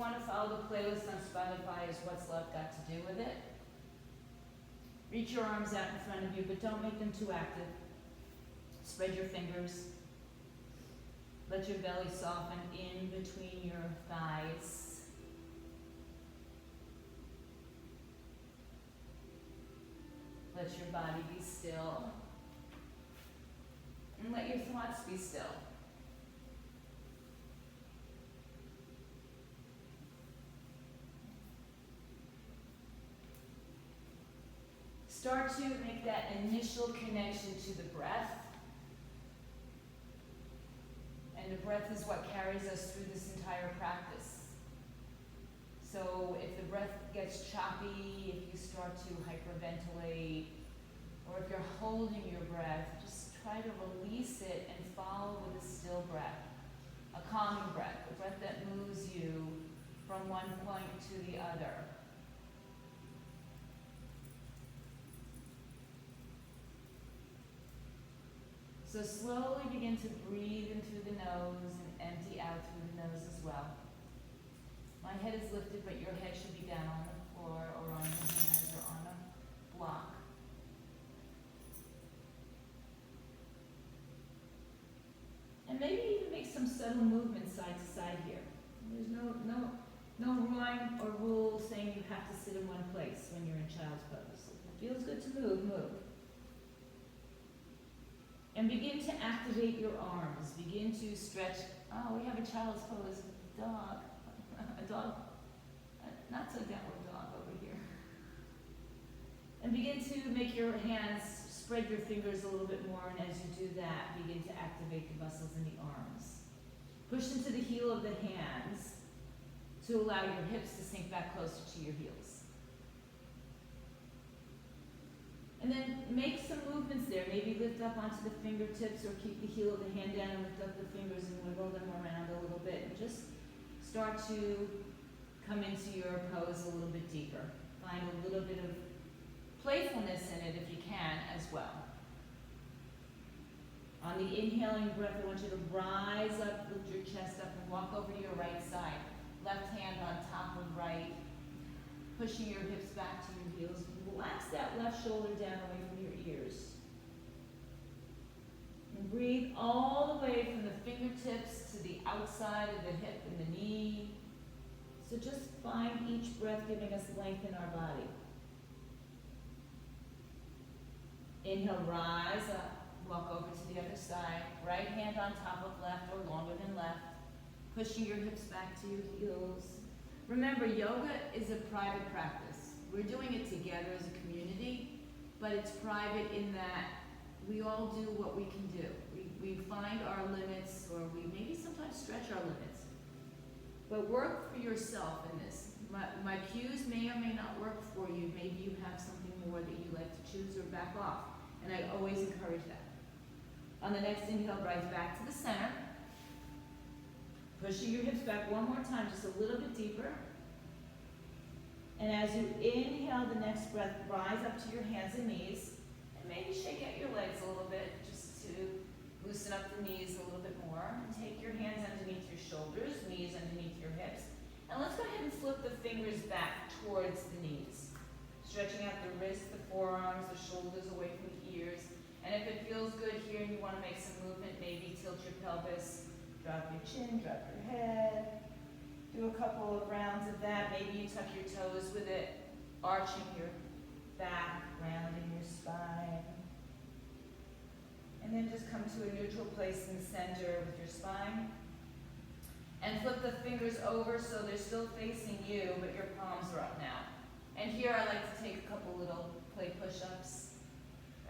want to follow the playlist on Spotify, is What's Love Got to Do with It. Reach your arms out in front of you, but don't make them too active. Spread your fingers. Let your belly soften in between your thighs. Let your body be still. And let your thoughts be still. Start to make that initial connection to the breath. And the breath is what carries us through this entire practice. So if the breath gets choppy, if you start to hyperventilate, or if you're holding your breath, just try to release it and follow with a still breath, a calming breath, a breath that moves you from one point to the other. So slowly begin to breathe in through the nose and empty out through the nose as well. My head is lifted, but your head should be down on the floor or on your hands or on a block. And maybe even make some subtle movements side to side here. There's no rhyme or rule saying you have to sit in one place when you're in child's pose. If it feels good to move, move. And begin to activate your arms. Begin to stretch. Oh, we have a child's pose. Dog. A dog. Not so downward dog over here. And begin to make your hands, spread your fingers a little bit more, and as you do that, begin to activate the muscles in the arms. Push into the heel of the hands to allow your hips to sink back closer to your heels. And then make some movements there. Maybe lift up onto the fingertips or keep the heel of the hand down and lift up the fingers and wiggle them around a little bit. And just start to come into your pose a little bit deeper. Find a little bit of playfulness in it if you can as well. On the inhaling breath, I want you to rise up, lift your chest up, and walk over to your right side. Left hand on top of right, pushing your hips back to your heels. Relax that left shoulder down away from your ears. And breathe all the way from the fingertips to the outside of the hip and the knee. So just find each breath giving us length in our body. Inhale, rise up, walk over to the other side. Right hand on top of left or longer than left. Pushing your hips back to your heels. Remember, yoga is a private practice. We're doing it together as a community, but it's private in that we all do what we can do. We find our limits, or we maybe sometimes stretch our limits. But work for yourself in this. My cues may or may not work for you. Maybe you have something more that you like to choose or back off. And I always encourage that. On the next inhale, rise back to the center. Pushing your hips back one more time, just a little bit deeper. And as you inhale the next breath, rise up to your hands and knees. And maybe shake out your legs a little bit, just to loosen up the knees a little bit more. And take your hands underneath your shoulders, knees underneath your hips. And let's go ahead and flip the fingers back towards the knees. Stretching out the wrists, the forearms, the shoulders away from the ears. And if it feels good here and you want to make some movement, maybe tilt your pelvis, drop your chin, drop your head. Do a couple of rounds of that. Maybe you tuck your toes with it, arching your back, rounding your spine. And then just come to a neutral place in the center with your spine. And flip the fingers over so they're still facing you, but your palms are up now. And here I like to take a couple little play push-ups,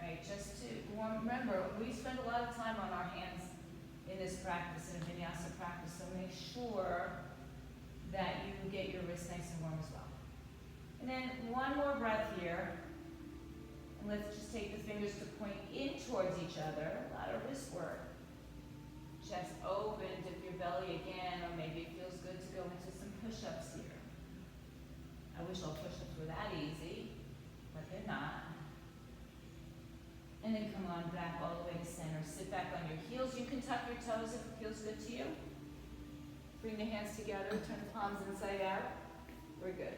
right? Just to remember, we spend a lot of time on our hands in this practice, in a vinyasa practice, so make sure that you get your wrists nice and warm as well. And then one more breath here. And let's just take the fingers to point in towards each other. A lot of wrist work. Chest open, dip your belly again, or maybe it feels good to go into some push-ups here. I wish all push-ups were that easy, but they're not. And then come on back all the way to center. Sit back on your heels. You can tuck your toes if it feels good to you. Bring the hands together, turn the palms inside out. We're good.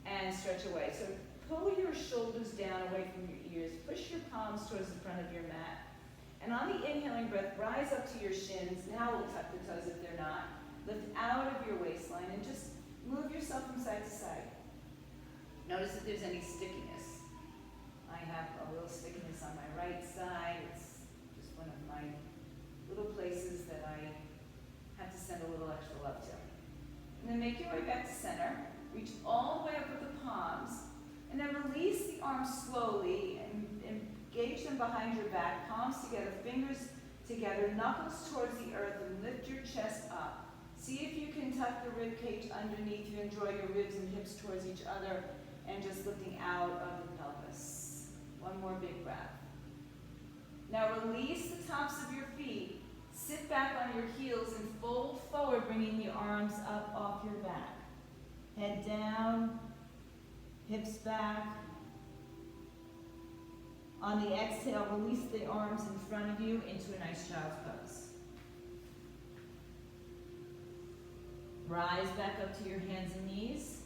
And stretch away. So pull your shoulders down away from your ears. Push your palms towards the front of your mat. And on the inhaling breath, rise up to your shins. Now we'll tuck the toes if they're not. Lift out of your waistline and just move yourself from side to side. Notice if there's any stickiness. I have a little stickiness on my right side. It's just one of my little places that I have to send a little extra love to. And then make your way back to center. Reach all the way up with the palms. And then release the arms slowly and engage them behind your back. Palms together, fingers together, knuckles towards the earth, and lift your chest up. See if you can tuck the rib cage underneath you and draw your ribs and hips towards each other and just lifting out of the pelvis. One more big breath. Now release the tops of your feet. Sit back on your heels and fold forward, bringing the arms up off your back. Head down, hips back. On the exhale, release the arms in front of you into a nice child's pose. Rise back up to your hands and knees.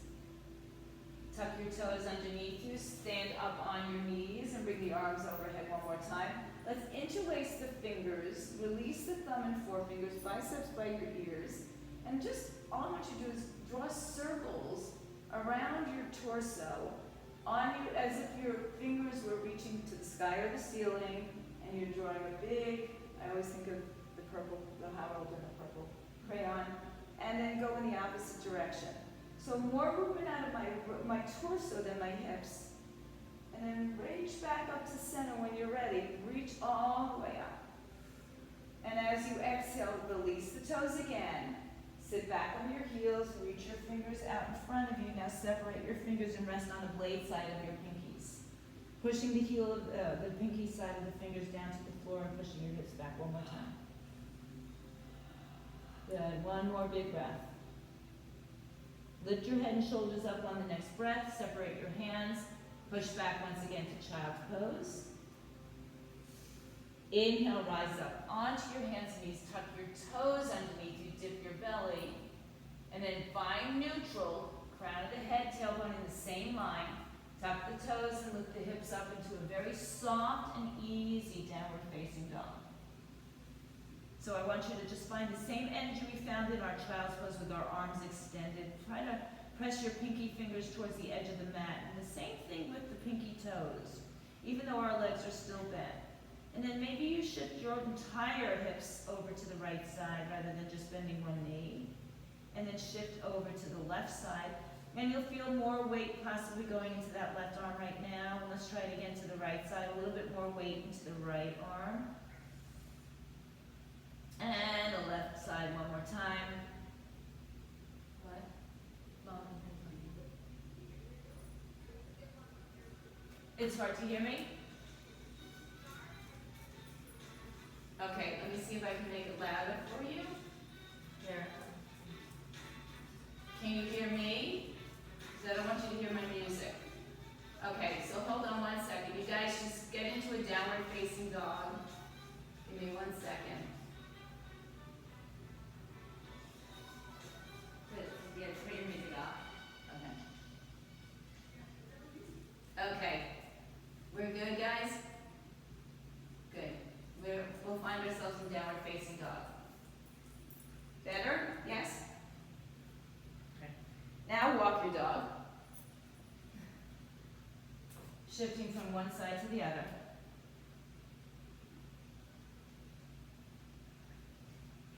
Tuck your toes underneath you. Stand up on your knees and bring the arms overhead one more time. Let's interlace the fingers. Release the thumb and forefingers, biceps by your ears. And just all I want you to do is draw circles around your torso on you as if your fingers were reaching to the sky or the ceiling, and you're drawing a big, I always think of the purple, the Harold and the purple crayon, and then go in the opposite direction. So more movement out of my torso than my hips. And then reach back up to center when you're ready. Reach all the way up. And as you exhale, release the toes again. Sit back on your heels, reach your fingers out in front of you. Now separate your fingers and rest on the blade side of your pinkies. Pushing the heel of the pinky side of the fingers down to the floor and pushing your hips back one more time. Good, one more big breath. Lift your head and shoulders up on the next breath. Separate your hands. Push back once again to child's pose. Inhale, rise up onto your hands and knees. Tuck your toes underneath you. Dip your belly. And then find neutral. Crown of the head, tailbone in the same line. Tuck the toes and lift the hips up into a very soft and easy downward facing dog. So I want you to just find the same energy we found in our child's pose with our arms extended. Try to press your pinky fingers towards the edge of the mat. And the same thing with the pinky toes, even though our legs are still bent. And then maybe you shift your entire hips over to the right side rather than just bending one knee. And then shift over to the left side. And you'll feel more weight possibly going into that left arm right now. Let's try it again to the right side. A little bit more weight into the right arm. And the left side one more time. What? It's hard to hear me? Okay, let me see if I can make it louder for you. Here. Can you hear me? Because I don't want you to hear my music. Okay, so hold on 1 second. You guys just get into a downward facing dog. Give me 1 second. Yeah, turn your music off. Okay. Okay. We're good, guys? Good. We'll find ourselves in downward facing dog. Better? Yes? Okay. Now walk your dog. Shifting from one side to the other.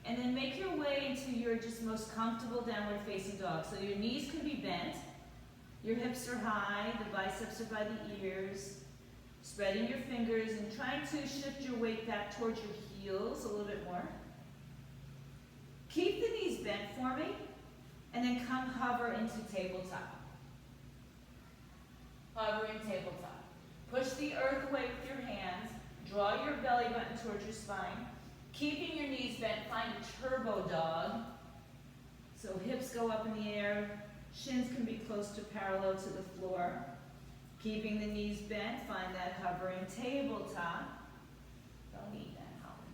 And then make your way into your just most comfortable downward facing dog. So your knees can be bent, your hips are high, the biceps are by the ears, spreading your fingers and trying to shift your weight back towards your heels a little bit more. Keep the knees bent for me, and then come hover into tabletop. Hovering tabletop. Push the earth away with your hands, draw your belly button towards your spine. Keeping your knees bent, find a turbo dog. So hips go up in the air, shins can be close to parallel to the floor. Keeping the knees bent, find that hovering tabletop. Don't eat that, Holly.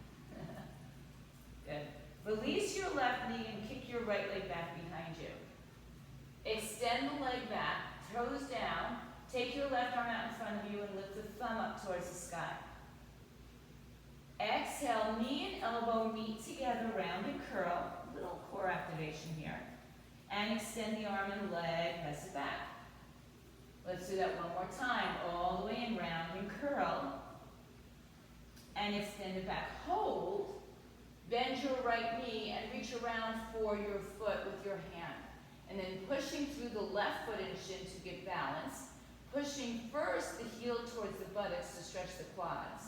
Good. Release your left knee and kick your your right leg back behind you. Extend the leg back, toes down. Take your left arm out in front of you and lift the thumb up towards the sky. Exhale, knee and elbow meet together, round and curl. Little core activation here. And extend the arm and leg, press it back. Let's do that one more time. All the way in, round and curl. And extend it back. Hold. Bend your right knee and reach around for your foot with your hand. And then pushing through the left foot and shin to get balance. Pushing first the heel towards the buttocks to stretch the quads.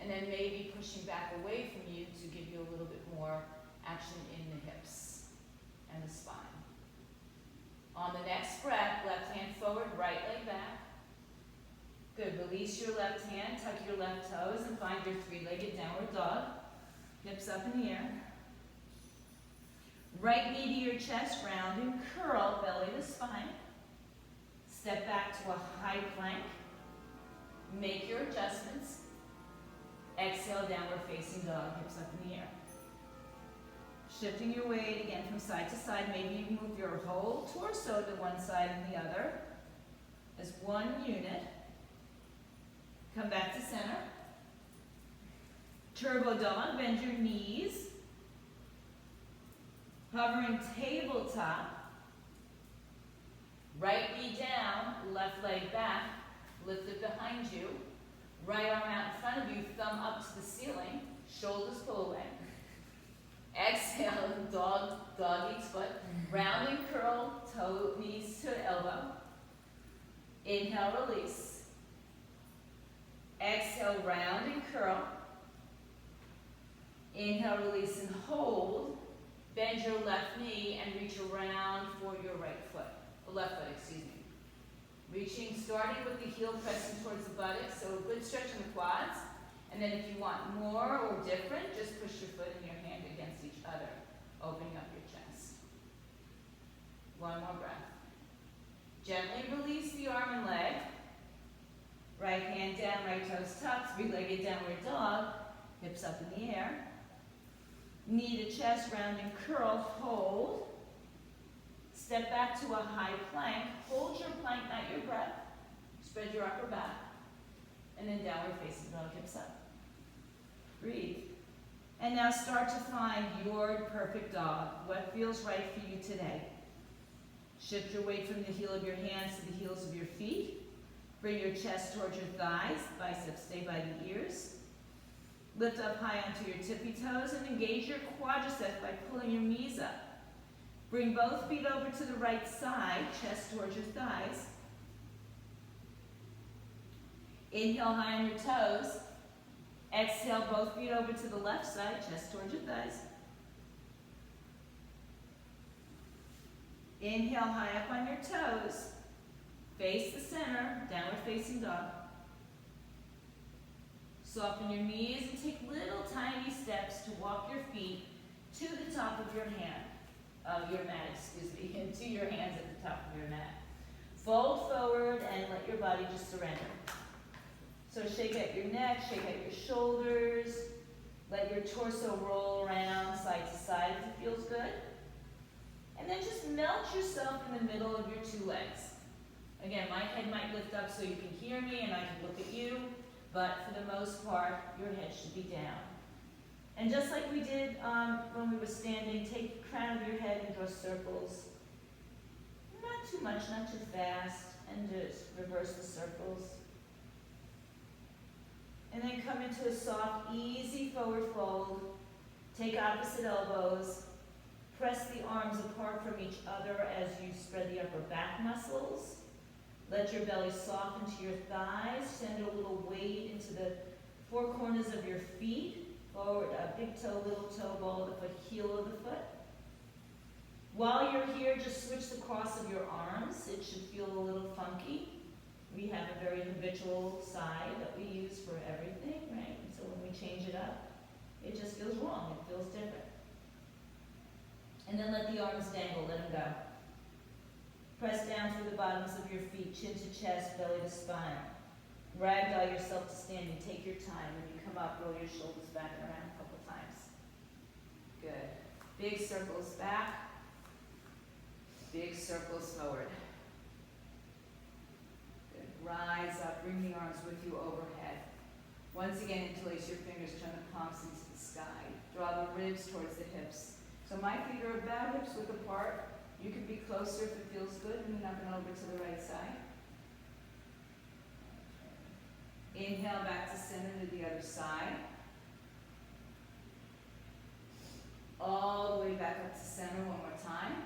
And then maybe pushing back away from you to give you a little bit more action in the hips and the spine. On the next breath, left hand forward, right leg back. Good, release your left hand, tuck your left toes, and find your three-legged downward dog. Hips up in the air. Right knee to your chest, round and curl, belly to spine. Step back to a high plank. Make your adjustments. Exhale, downward facing dog, hips up in the air. Shifting your weight again from side to side. Maybe you move your whole torso to one side and the other as one unit. Come back to center. Turbo dog, bend your knees. Hovering tabletop. Right knee down, left leg back. Lift it behind you. Right arm out in front of you, thumb up to the ceiling. Shoulders pull away. Exhale, dog eats foot. Round and curl, toe, knees to elbow. Inhale, release. Exhale, round and curl. Inhale, release and hold. Bend your left knee and reach around for your right foot. The left foot, excuse me. Reaching, starting with the heel pressing towards the buttocks, so a good stretch in the quads. And then if you want more or different, just push your foot and your hand against each other, opening up your chest. One more breath. Gently release the arm and leg. Right hand down, right toes tucked, three-legged downward dog, hips up in the air. Knee to chest, round and curl, hold. Step back to a high plank. Hold your plank, not your breath. Spread your upper back. And then downward facing dog, hips up. Breathe. And now start to find your perfect dog. What feels right for you today? Shift your weight from the heel of your hands to the heels of your feet. Bring your chest towards your thighs. Biceps stay by the ears. Lift up high onto your tippy toes and engage your quadriceps by pulling your knees up. Bring both feet over to the right side, chest towards your thighs. Inhale high on your toes. Exhale both feet over to the left side, chest towards your thighs. Inhale high up on your toes. Face the center, downward facing dog. Soften your knees and take little tiny steps to walk your feet to the top of your mat, into your hands at the top of your mat. Fold forward and let your body just surrender. So shake out your neck, shake out your shoulders, let your torso roll around side to side if it feels good. And then just melt yourself in the middle of your two legs. Again, my head might lift up so you can hear me and I can look at you, but for the most part, your head should be down. And just like we did when we were standing, take the crown of your head and draw circles. Not too much, not too fast, and just reverse the circles. And then come into a soft, easy forward fold. Take opposite elbows. Press the arms apart from each other as you spread the upper back muscles. Let your belly soften to your thighs. Send a little weight into the four corners of your feet. Forward, big toe, little toe, ball of the foot, heel of the foot. While you're here, just switch the cross of your arms. It should feel a little funky. We have a very habitual side that we use for everything, right? And so when we change it up, it just feels wrong. It feels different. And then let the arms dangle, let them go. Press down through the bottoms of your feet, chin to chest, belly to spine. Ragdoll yourself to standing. Take your time. When you come up, roll your shoulders back and around a couple times. Good. Big circles back. Big circles forward. Good. Rise up, bring the arms with you overhead. Once again, interlace your fingers, turn the palms into the sky. Draw the ribs towards the hips. So my feet are about hips width apart. You can be closer if it feels good, and then up and over to the right side. Inhale back to center to the other side. All the way back up to center one more time.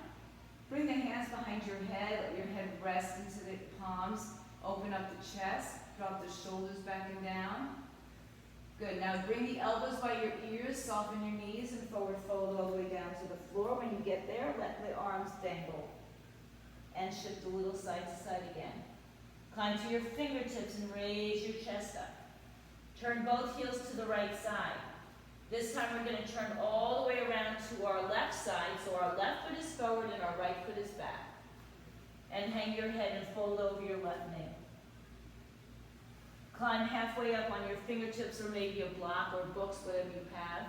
Bring the hands behind your head. Let your head rest into the palms. Open up the chest. Drop the shoulders back and down. Good. Now bring the elbows by your ears. Soften your knees and forward fold all the way down to the floor. When you get there, let the arms dangle. And shift a little side to side again. Climb to your fingertips and raise your chest up. Turn both heels to the right side. This time we're going to turn all the way around to our left side, so our left foot is forward and our right foot is back. And hang your head and fold over your left knee. Climb halfway up on your fingertips or maybe a block or books, whatever you have.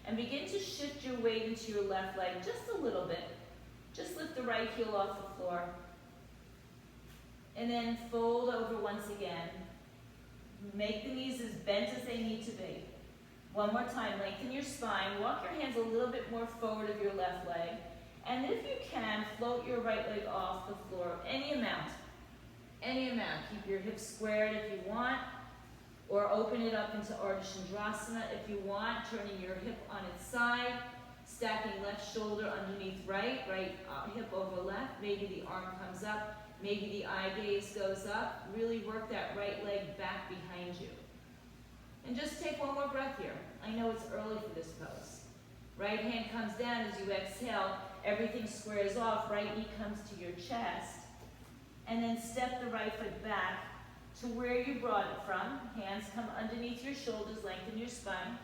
And begin to shift your weight into your left leg just a little bit. Just lift the right heel off the floor. And then fold over once again. Make the knees as bent as they need to be. One more time, lengthen your spine. Walk your hands a little bit more forward of your left leg. And if you can, float your right leg off the floor, any amount. Any amount. Keep your hips squared if you want, or open it up into Ardha Chandrasana if you want, turning your hip on its side, stacking left shoulder underneath right hip over left. Maybe the arm comes up. Maybe the eye gaze goes up. Really work that right leg back behind you. And just take one more breath here. I know it's early for this pose. Right hand comes down as you exhale. Everything squares off. Right knee comes to your chest. And then step the right foot back to where you brought it from. Hands come underneath your shoulders, lengthen your spine.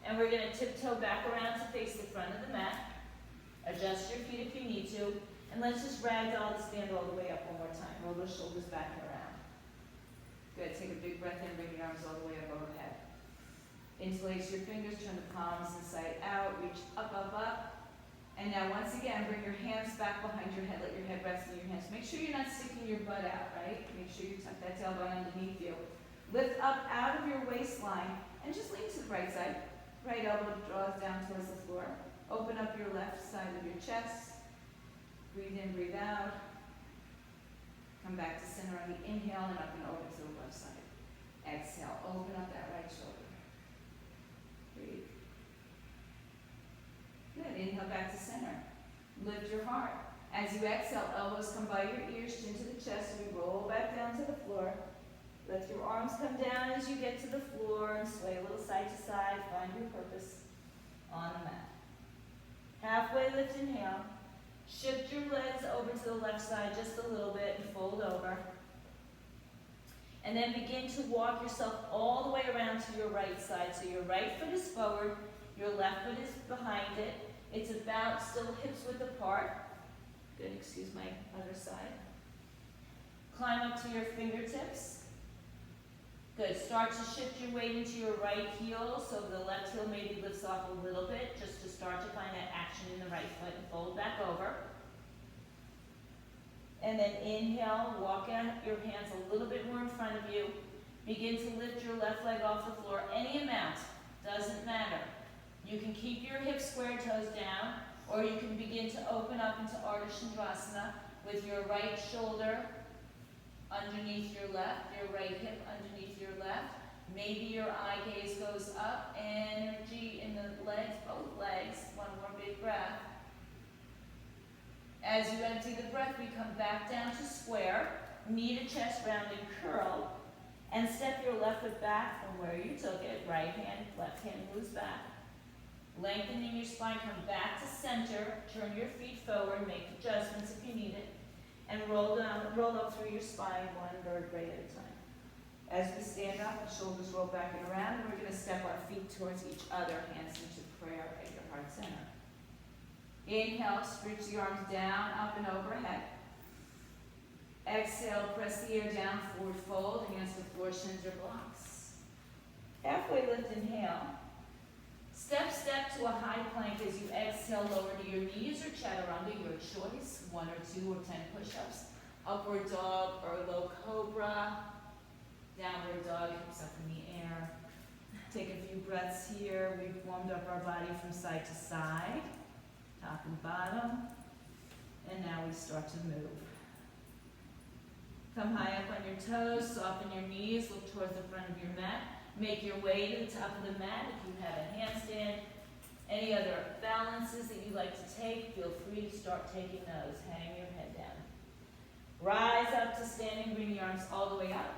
And we're going to tiptoe back around to face the front of the mat. Adjust your feet if you need to. And let's just ragdoll the stand all the way up one more time. Roll those shoulders back and around. Good. Take a big breath in. Bring your arms all the way up overhead. Interlace your fingers. Turn the palms inside out. Reach up, up, up. And now once again, bring your hands back behind your head. Let your head rest in your hands. Make sure you're not sticking your butt out, right? Make sure you tuck that tailbone underneath you. Lift up out of your waistline and just lean to the right side. Right elbow draws down towards the floor. Open up your left side of your chest. Breathe in, breathe out. Come back to center on the inhale and up and over to the left side. Exhale, open up that right shoulder. Breathe. Good, inhale back to center. Lift your heart. As you exhale, elbows come by your ears, chin to the chest, and we roll back down to the floor. Let your arms come down as you get to the floor and sway a little side to side. Find your purpose on the mat. Halfway lift, inhale. Shift your legs over to the left side just a little bit and fold over. And then begin to walk yourself all the way around to your right side. So your right foot is forward, your left foot is behind it. It's about still hips width apart. Good, excuse my other side. Climb up to your fingertips. Good, start to shift your weight into your right heel, so the left heel maybe lifts off a little bit, just to start to find that action in the right foot and fold back over. And then inhale, walk out your hands a little bit more in front of you. Begin to lift your left leg off the floor, any amount, doesn't matter. You can keep your hips square, toes down, or you can begin to open up into Ardha Chandrasana with your right shoulder underneath your left, your right hip underneath your left. Maybe your eye gaze goes up, energy in the legs, both legs. One more big breath. As you empty the breath, we come back down to square, knee to chest, round and curl, and step your left foot back from where you took it. Right hand, left hand moves back. Lengthening your spine, come back to center, turn your feet forward, make adjustments if you need it, and roll up through your spine one vertebrae at a time. As we stand up, the shoulders roll back and around, and we're going to step our feet towards each other, hands into prayer at your heart center. Inhale, reach the arms down, up and overhead. Exhale, press the air down, forward fold, hands to floor, shins or blocks. Halfway lift, inhale. Step to a high plank as you exhale, lower to your knees or chaturanga, your choice, 1 or 2 or 10 push-ups. Upward dog or low cobra. Downward dog, hips up in the air. Take a few breaths here. We've warmed up our body from side to side, top and bottom. And now we start to move. Come high up on your toes, soften your knees, look towards the front of your mat. Make your way to the top of the mat. If you have a handstand, any other balances that you like to take, feel free to start taking those. Hang your head down. Rise up to standing, bring the arms all the way up.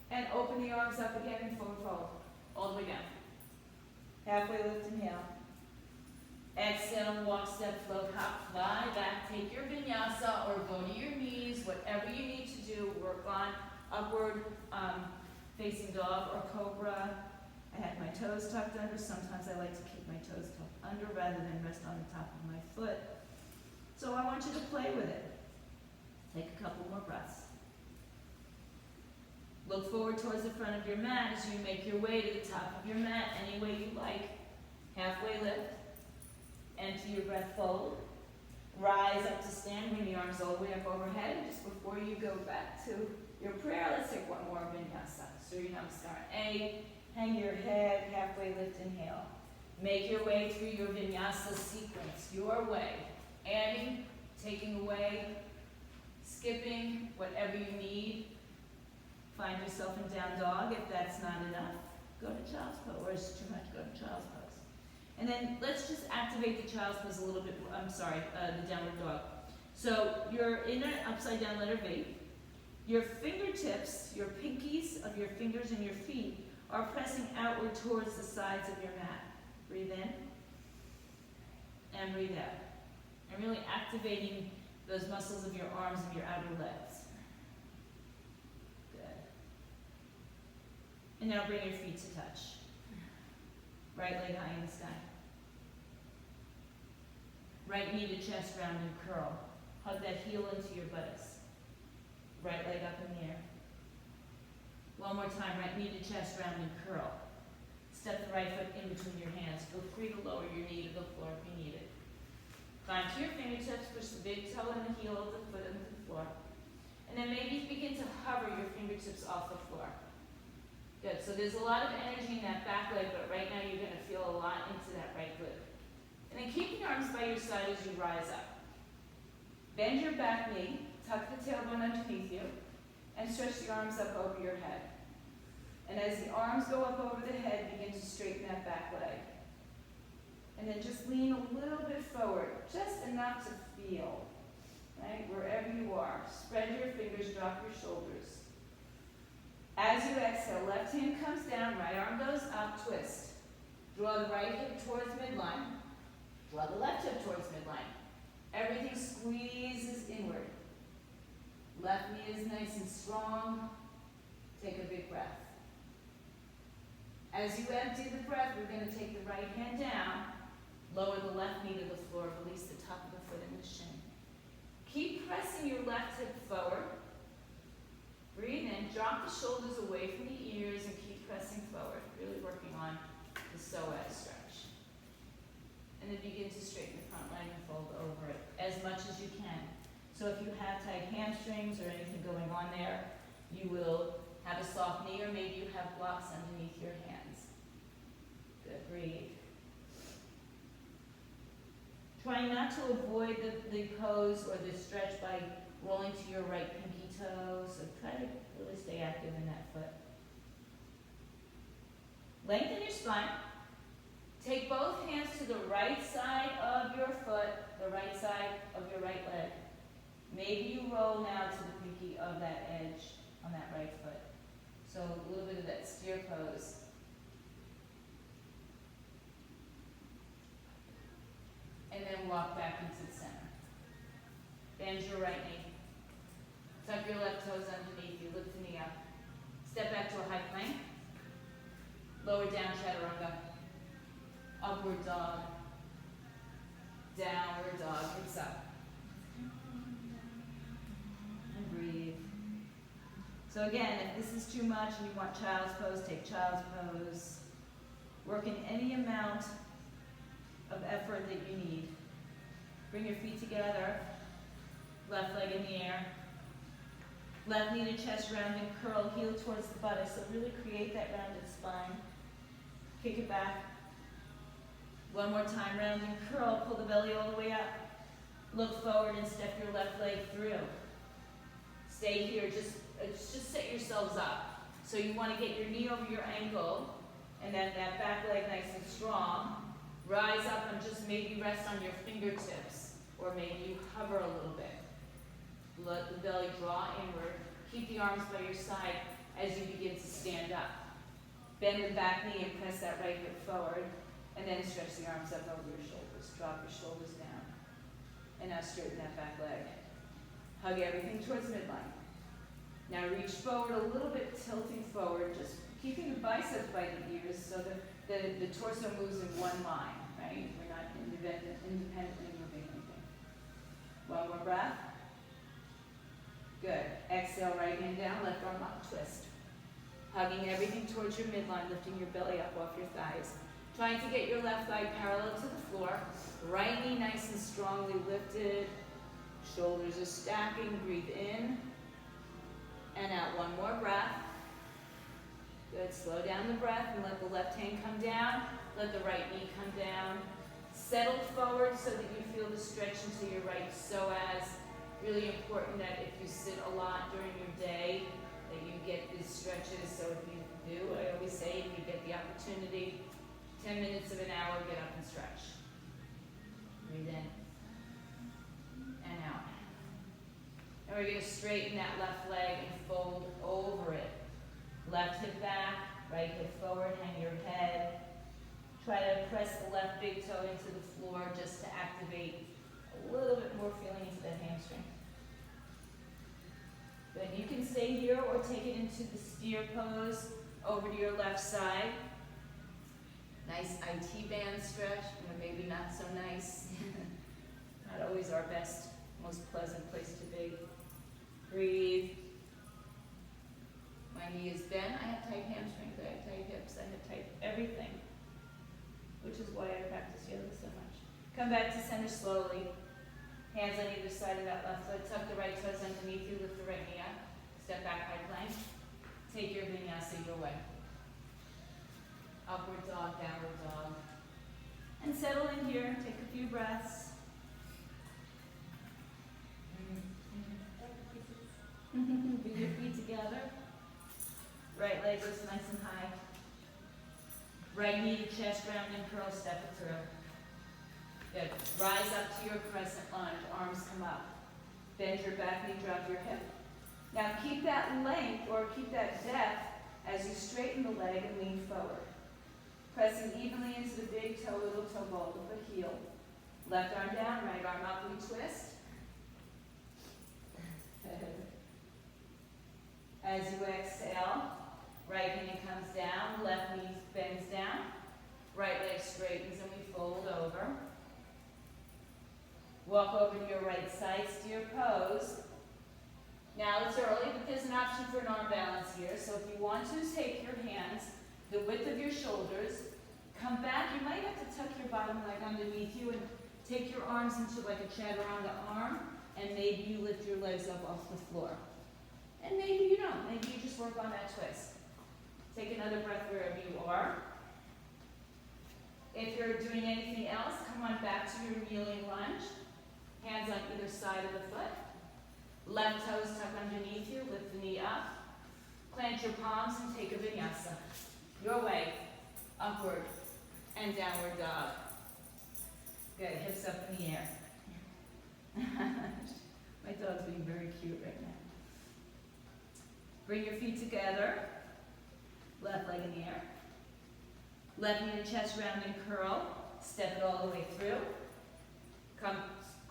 And open the arms up again and forward fold, all the way down. Halfway lift, inhale. Exhale, walk, step, float, hop, fly back. Take your vinyasa or go to your knees, whatever you need to do. Work on upward facing dog or cobra. I had my toes tucked under. Sometimes I like to keep my toes tucked under rather than rest on the top of my foot. So I want you to play with it. Take a couple more breaths. Look forward towards the front of your mat as you make your way to the top of your mat any way you like. Halfway lift. Enter your breath, fold. Rise up to stand, bring the arms all the way up overhead. Just before you go back to your prayer, let's take one more vinyasa. Surya Namaskar. Hang your head, halfway lift, inhale. Make your way through your vinyasa sequence, your way. Adding, taking away, skipping, whatever you need. Find yourself in down dog. If that's not enough, go to child's pose. Or it's too much, go to child's pose. And then let's just activate the child's pose a little bit. The downward dog. So you're in an upside down letter V. Your fingertips, your pinkies of your fingers and your feet are pressing outward towards the sides of your mat. Breathe in and breathe out. And really activating those muscles of your arms and your outer legs. Good. And now bring your feet to touch. Right leg high in the sky. Right knee to chest, round and curl. Hug that heel into your buttocks. Right leg up in the air. One more time, right knee to chest, round and curl. Step the right foot in between your hands. Feel free to lower your knee to the floor if you need it. Climb to your fingertips, push the big toe and the heel of the foot into the floor. And then maybe begin to hover your fingertips off the floor. Good, so there's a lot of energy in that back leg, but right now you're gonna feel a lot into that right glute. And then keep your arms by your side as you rise up. Bend your back knee, tuck the tailbone underneath you, and stretch the arms up over your head. And as the arms go up over the head, begin to straighten that back leg. And then just lean a little bit forward, just enough to feel, right? Wherever you are. Spread your fingers, drop your shoulders. As you exhale, left hand comes down, right arm goes up, twist. Draw the right hip towards midline. Draw the left hip towards midline. Everything squeezes inward. Left knee is nice and strong. Take a big breath. As you empty the breath, we're going to take the right hand down, lower the left knee to the floor, release the top of the foot and the shin. Keep pressing your left hip forward. Breathe in, drop the shoulders away from the ears and keep pressing forward, really working on the psoas stretch. And then begin to straighten the front leg and fold over it as much as you can. So if you have tight hamstrings or anything going on there, you will have a soft knee or maybe you have blocks underneath your hands. Good, breathe. Try not to avoid the pose or the stretch by rolling to your right pinky toe, so try to really stay active in that foot. Lengthen your spine. Take both hands to the right side of your foot, the right side of your right leg. Maybe you roll now to the pinky of that edge on that right foot. So a little bit of that steer pose. And then walk back into the center. Bend your right knee. Tuck your left toes underneath you. Lift the knee up. Step back to a high plank. Lower down chaturanga. Upward dog. Downward dog. Hips up. And breathe. So again, if this is too much and you want child's pose, take child's pose. Work in any amount of effort that you need. Bring your feet together, left leg in the air. Left knee to chest round and curl, heel towards the buttocks. So really create that rounded spine. Kick it back. One more time, round and curl. Pull the belly all the way up. Look forward and step your left leg through. Stay here, just set yourselves up. So you want to get your knee over your ankle, and then that back leg nice and strong. Rise up and just maybe rest on your fingertips, or maybe you hover a little bit. Let the belly draw inward. Keep the arms by your side as you begin to stand up. Bend the back knee and press that right hip forward, and then stretch the arms up over your shoulders. Drop your shoulders down. And now straighten that back leg. Hug everything towards midline. Now reach forward a little bit, tilting forward, just keeping the biceps by the ears so that the torso moves in one line, right? We're not independently moving anything. One more breath. Good. Exhale, right hand down, left arm up, twist. Hugging everything towards your midline, lifting your belly up off your thighs. Trying to get your left thigh parallel to the floor. Right knee nice and strongly lifted. Shoulders are stacking. Breathe in and out. One more breath. Good. Slow down the breath and let the left hand come down. Let the right knee come down. Settle forward so that you feel the stretch into your right psoas. Really important that if you sit a lot during your day, that you get these stretches. So if you do, I always say, if you get the opportunity, 10 minutes of an hour, get up and stretch. Breathe in and out. And we're going to straighten that left leg and fold over it. Left hip back, right hip forward, hang your head. Try to press the left big toe into the floor just to activate a little bit more feeling into that hamstring. Good. You can stay here or take it into the steer pose over to your left side. Nice IT band stretch, maybe not so nice. Not always our best, most pleasant place to be. Breathe. My knee is bent. I have tight hamstrings, I have tight hips, I have tight everything, which is why I practice yoga so much. Come back to center slowly. Hands on either side of that left foot. Tuck the right toes underneath you. Lift the right knee up. Step back, high plank. Take your vinyasa your way. Upward dog, downward dog. And settle in here. Take a few breaths. Bring your feet together. Right leg goes nice and high. Right knee to chest round and curl, step it through. Good. Rise up to your crescent lunge. Arms come up. Bend your back knee, drop your hip. Now keep that length or keep that depth as you straighten the leg and lean forward. Pressing evenly into the big toe, little toe ball with the heel. Left arm down, right arm up, we twist. As you exhale, right knee comes down, left knee bends down, right leg straightens and we fold over. Walk over to your right side, steer pose. Now it's early, but there's an option for an arm balance here. So if you want to take your hands the width of your shoulders, come back. You might have to tuck your bottom leg underneath you and take your arms into like a chaturanga arm, and maybe you lift your legs up off the floor. And maybe you don't. Maybe you just work on that twist. Take another breath wherever you are. If you're doing anything else, come on back to your kneeling lunge. Hands on either side of the foot. Left toes tuck underneath you. Lift the knee up. Plant your palms and take a vinyasa. Your way. Upward and downward dog. Good. Hips up in the air. My dog's being very cute right now. Bring your feet together. Left leg in the air. Left knee to chest round and curl. Step it all the way through. Come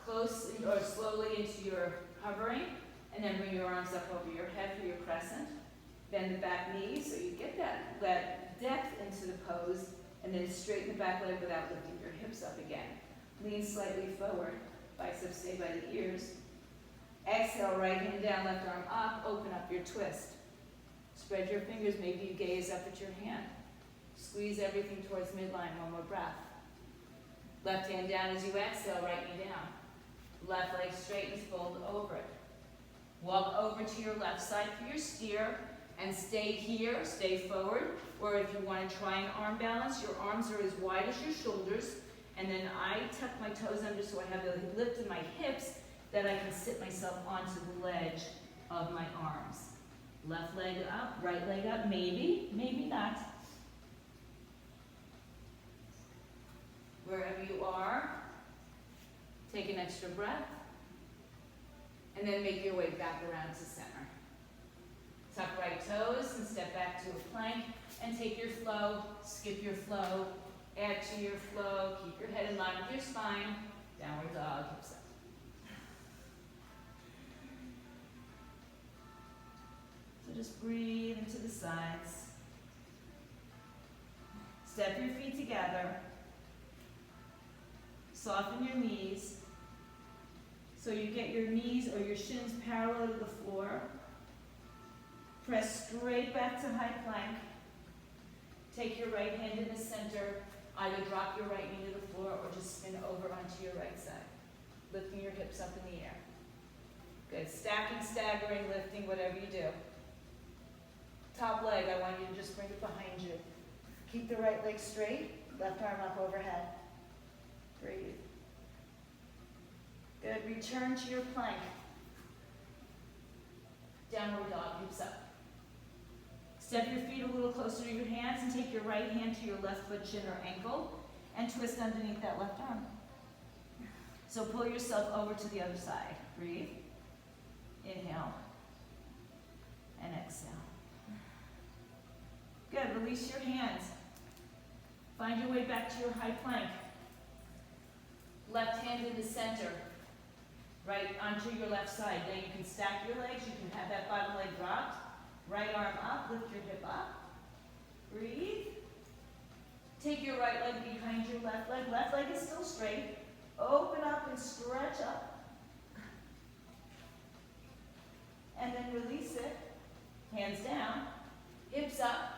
close or slowly into your hovering, and then bring your arms up over your head for your crescent. Bend the back knee so you get that depth into the pose, and then straighten the back leg without lifting your hips up again. Lean slightly forward. Biceps stay by the ears. Exhale, right hand down, left arm up. Open up your twist. Spread your fingers. Maybe you gaze up at your hand. Squeeze everything towards midline. One more breath. Left hand down as you exhale, right knee down. Left leg straightens, fold over it. Walk over to your left side for your steer and stay here, stay forward. Or if you want to try an arm balance, your arms are as wide as your shoulders. And then I tuck my toes under so I have the lift in my hips that I can sit myself onto the ledge of my arms. Left leg up, right leg up, maybe, maybe not. Wherever you are, take an extra breath, and then make your way back around to center. Tuck right toes and step back to a plank, and take your flow, skip your flow, add to your flow, keep your head in line with your spine, downward dog, hips up. So just breathe into the sides. Step your feet together. Soften your knees so you get your knees or your shins parallel to the floor. Press straight back to high plank. Take your right hand in the center. Either drop your right knee to the floor or just spin over onto your right side, lifting your hips up in the air. Good. Stacking, staggering, lifting, whatever you do. Top leg, I want you to just bring it behind you. Keep the right leg straight, left arm up overhead. Breathe. Good. Return to your plank. Downward dog, hips up. Step your feet a little closer to your hands and take your right hand to your left foot, shin, or ankle and twist underneath that left arm. So pull yourself over to the other side. Breathe. Inhale. And exhale. Good. Release your hands. Find your way back to your high plank. Left hand in the center. Right onto your left side. Now you can stack your legs. You can have that bottom leg dropped. Right arm up. Lift your hip up. Breathe. Take your right leg behind your left leg. Left leg is still straight. Open up and stretch up. And then release it. Hands down. Hips up.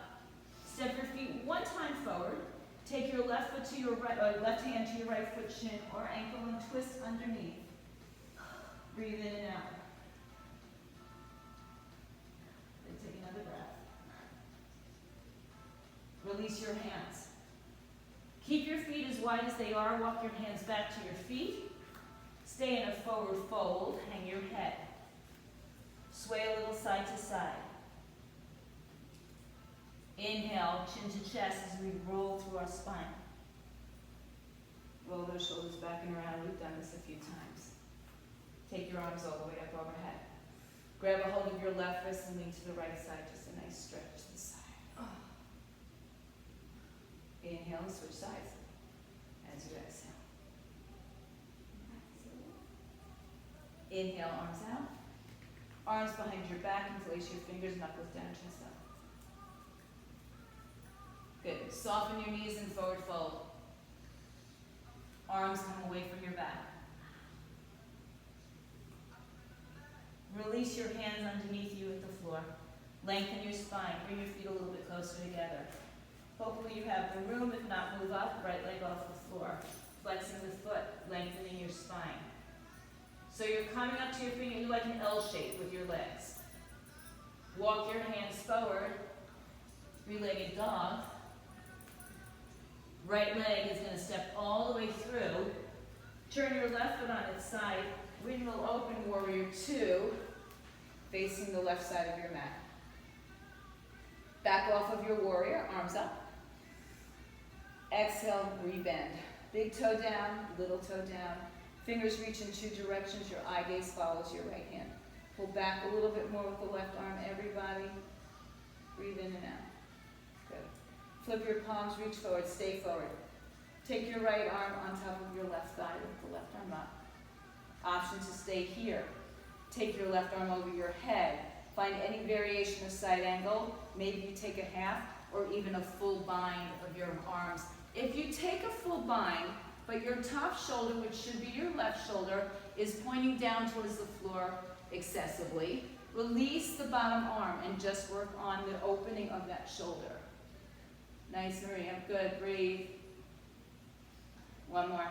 Step your feet one time forward. Take your left foot to your right, left hand to your right foot, shin or ankle, and twist underneath. Breathe in and out. Then take another breath. Release your hands. Keep your feet as wide as they are. Walk your hands back to your feet. Stay in a forward fold. Hang your head. Sway a little side to side. Inhale, chin to chest as we roll through our spine. Roll those shoulders back and around. We've done this a few times. Take your arms all the way up overhead. Grab a hold of your left wrist and lean to the right side. Just a nice stretch to the side. Inhale and switch sides as you exhale. Inhale, arms out. Arms behind your back and place your fingers, knuckles down, chest up. Good. Soften your knees and forward fold. Arms come away from your back. Release your hands underneath you at the floor. Lengthen your spine. Bring your feet a little bit closer together. Hopefully you have the room. If not, move up. Right leg off the floor. Flexing the foot. Lengthening your spine. So you're coming up to your finger. You're like an L shape with your legs. Walk your hands forward. Three-legged dog. Right leg is going to step all the way through. Turn your left foot on its side. Windmill open, warrior two, facing the left side of your mat. Back off of your warrior, arms up. Exhale, rebend. Big toe down, little toe down. Fingers reach in two directions. Your eye gaze follows your right hand. Pull back a little bit more with the left arm, everybody. Breathe in and out. Good. Flip your palms, reach forward, stay forward. Take your right arm on top of your left thigh with the left arm up. Option to stay here. Take your left arm over your head. Find any variation of side angle. Maybe you take a half or even a full bind of your arms. If you take a full bind, but your top shoulder, which should be your left shoulder, is pointing down towards the floor excessively, release the bottom arm and just work on the opening of that shoulder. Nice, Maria. Good. Breathe. One more.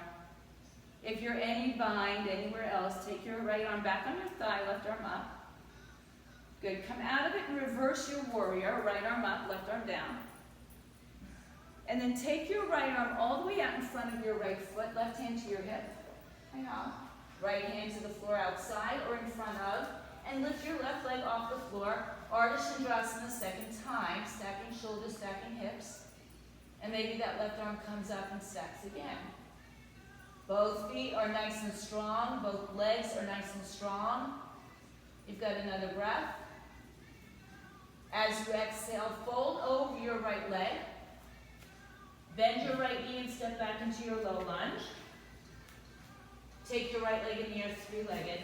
If you're any bind anywhere else, take your right arm back on your thigh, left arm up. Good. Come out of it and reverse your warrior. Right arm up, left arm down. And then take your right arm all the way out in front of your right foot, left hand to your hip. Hang on. Right hand to the floor outside or in front of. And lift your left leg off the floor. Ardha Chandrasana second time. Stacking shoulders, stacking hips. And maybe that left arm comes up and stacks again. Both feet are nice and strong. Both legs are nice and strong. You've got another breath. As you exhale, fold over your right leg. Bend your right knee and step back into your low lunge. Take your right leg in the air, three-legged.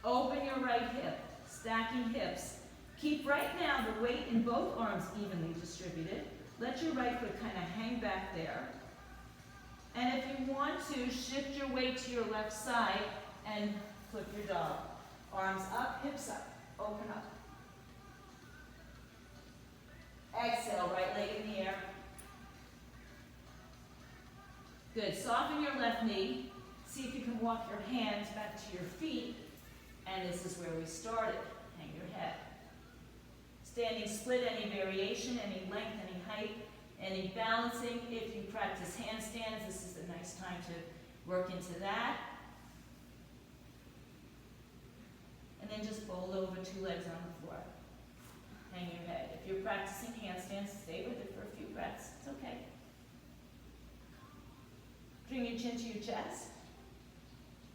Open your right hip, stacking hips. Keep right now the weight in both arms evenly distributed. Let your right foot kind of hang back there. And if you want to, shift your weight to your left side and flip your dog. Arms up, hips up, open up. Exhale, right leg in the air. Good. Soften your left knee. See if you can walk your hands back to your feet. And this is where we started. Hang your head. Standing split, any variation, any length, any height, any balancing. If you practice handstands, this is a nice time to work into that. And then just fold over, two legs on the floor. Hang your head. If you're practicing handstands, stay with it for a few breaths. It's okay. Bring your chin to your chest.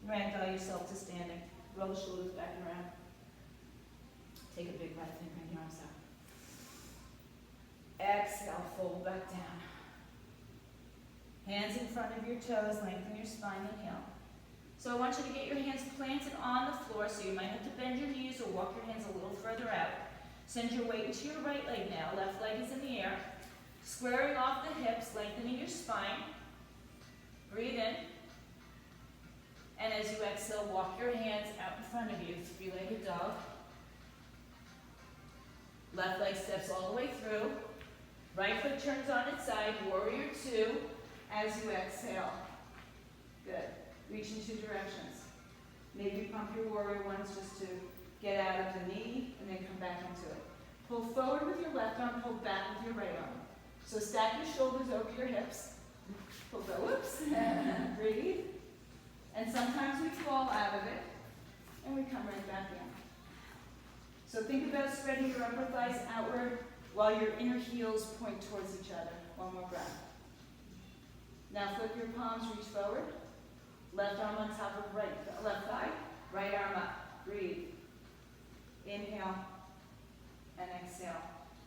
Ragdoll yourself to standing. Roll the shoulders back and around. Take a big breath in, bring your arms out. Exhale, fold back down. Hands in front of your toes, lengthen your spine, inhale. So I want you to get your hands planted on the floor, so you might have to bend your knees or walk your hands a little further out. Send your weight into your right leg now. Left leg is in the air. Squaring off the hips, lengthening your spine. Breathe in. And as you exhale, walk your hands out in front of you, three-legged dog. Left leg steps all the way through. Right foot turns on its side, warrior two, as you exhale. Good. Reach in two directions. Maybe pump your warrior ones just to get out of the knee and then come back into it. Pull forward with your left arm, pull back with your right arm. So stack your shoulders over your hips. Pull the whoops. Breathe. And sometimes we fall out of it and we come right back in. So think about spreading your upper thighs outward while your inner heels point towards each other. One more breath. Now flip your palms, reach forward. Left arm on top of left thigh. Right arm up. Breathe. Inhale and exhale.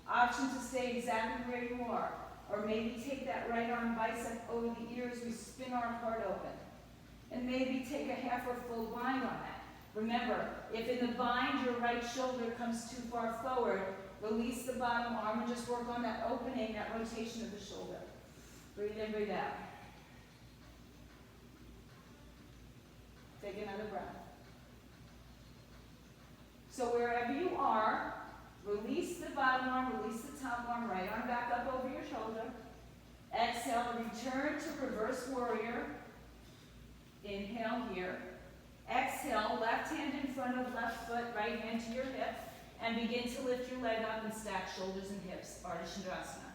Option to stay exactly where you are. Or maybe take that right arm bicep over the ears. We spin our heart open. And maybe take a half or full bind on that. Remember, if in the bind your right shoulder comes too far forward, release the bottom arm and just work on that opening, that rotation of the shoulder. Breathe in, breathe out. Take another breath. So wherever you are, release the bottom arm, release the top arm, right arm back up over your shoulder. Exhale, return to reverse warrior. Inhale here. Exhale, left hand in front of left foot, right hand to your hip, and begin to lift your leg up and stack shoulders and hips, Ardha Chandrasana.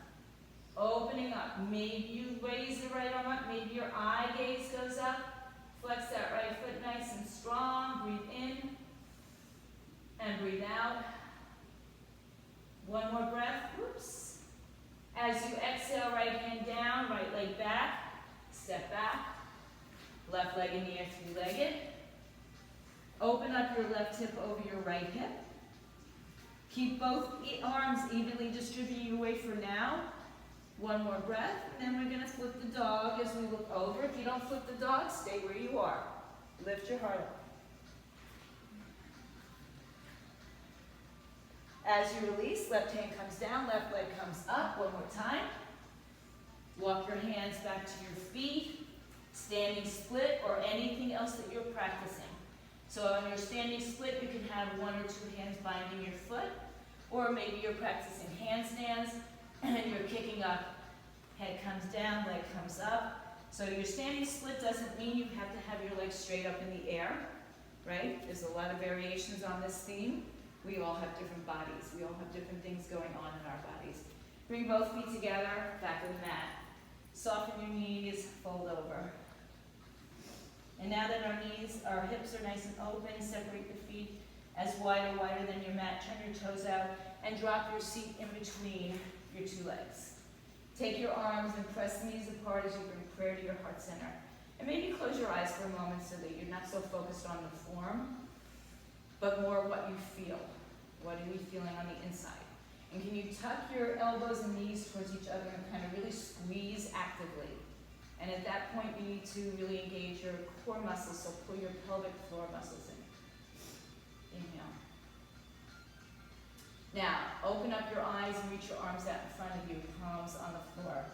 Opening up. Maybe you raise the right arm up, maybe your eye gaze goes up. Flex that right foot nice and strong. Breathe in and breathe out. One more breath. Whoops. As you exhale, right hand down, right leg back. Step back. Left leg in the air, three-legged. Open up your left hip over your right hip. Keep both arms evenly distributing your weight for now. One more breath, and then we're going to flip the dog as we look over. If you don't flip the dog, stay where you are. Lift your heart up. As you release, left hand comes down, left leg comes up. One more time. Walk your hands back to your feet. Standing split or anything else that you're practicing. So on your standing split, you can have one or two hands binding your foot, or maybe you're practicing handstands. and you're kicking up. Head comes down, leg comes up. So your standing split doesn't mean you have to have your legs straight up in the air, right? There's a lot of variations on this theme. We all have different bodies. We all have different things going on in our bodies. Bring both feet together, back of the mat. Soften your knees, fold over. And now that our hips are nice and open, separate your feet as wide or wider than your mat. Turn your toes out and drop your seat in between your two legs. Take your arms and press the knees apart as you bring prayer to your heart center. And maybe close your eyes for a moment so that you're not so focused on the form, but more what you feel. What are you feeling on the inside? And can you tuck your elbows and knees towards each other and kind of really squeeze actively? And at that point, you need to really engage your core muscles, so pull your pelvic floor muscles in. Inhale. Now, open up your eyes and reach your arms out in front of you, palms on the floor.